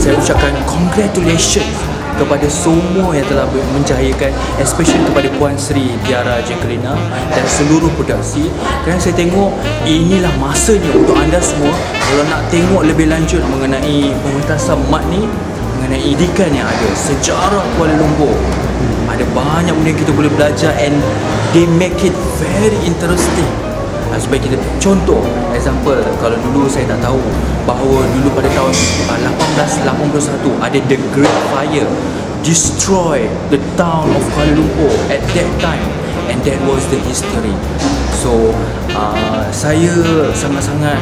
Saya ucapkan congratulations kepada semua yang telah menjayakan, especially kepada Puan Sri Tiara Jacquelina dan seluruh produksi. Kerana saya tengok inilah masanya untuk anda semua kalau nak tengok lebih lanjut mengenai pementasan MAD ni, mengenai idikan yang ada, sejarah Kuala Lumpur. Ada banyak benda yang kita boleh belajar and they make it very interesting. Supaya kita contoh, example, kalau dulu saya tak tahu bahawa dulu pada tahun 1881 ada the Great Fire destroy the town of Kuala Lumpur at that time, and that was the history. So saya sangat-sangat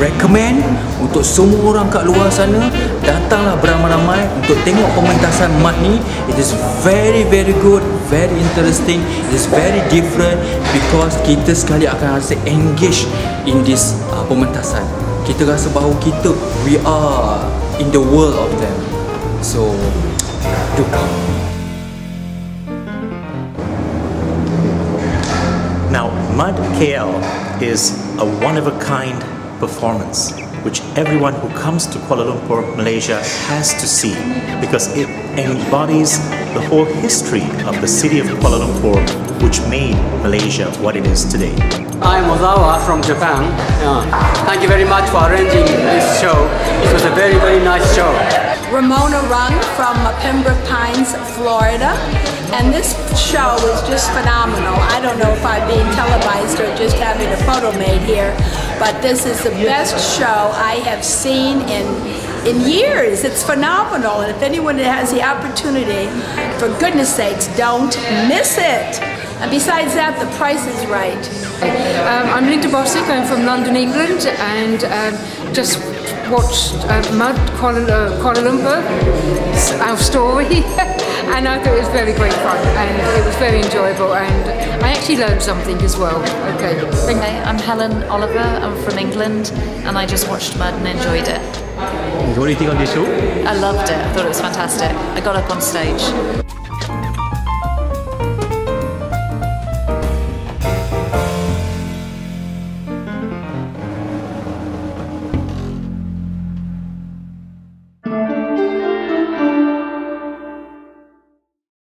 recommend untuk semua orang kat luar sana datanglah beramai-ramai untuk tengok pementasan MAD ni. It is very good, very interesting, it is very different because kita sekali akan rasa engage in this pementasan. Kita rasa bahawa we are in the world of them. So do come. Now, MAD KL is a one-of-a-kind performance which everyone who comes to Kuala Lumpur, Malaysia has to see because it embodies the whole history of the city of Kuala Lumpur which made Malaysia what it is today. I'm Ozawa from Japan. Thank you very much for arranging this show. It was a very nice show. Ramona Rung from Pembroke Pines, Florida. And this show was just phenomenal. I don't know if I'm being televised or just having a photo made here, but this is the best show I have seen in years. It's phenomenal, and if anyone has the opportunity, for goodness sakes, don't miss it. And besides that, the price is right. I'm Linda Bossick, I'm from London, England, and just watched MAD Kuala Lumpur, our story, and I thought it was very great fun, and it was very enjoyable, and I actually learned something as well. Okay. Hi, I'm Helen Oliver, I'm from England, and I just watched MAD and enjoyed it. What do you think of this show? I loved it, I thought it was fantastic. I got up on stage.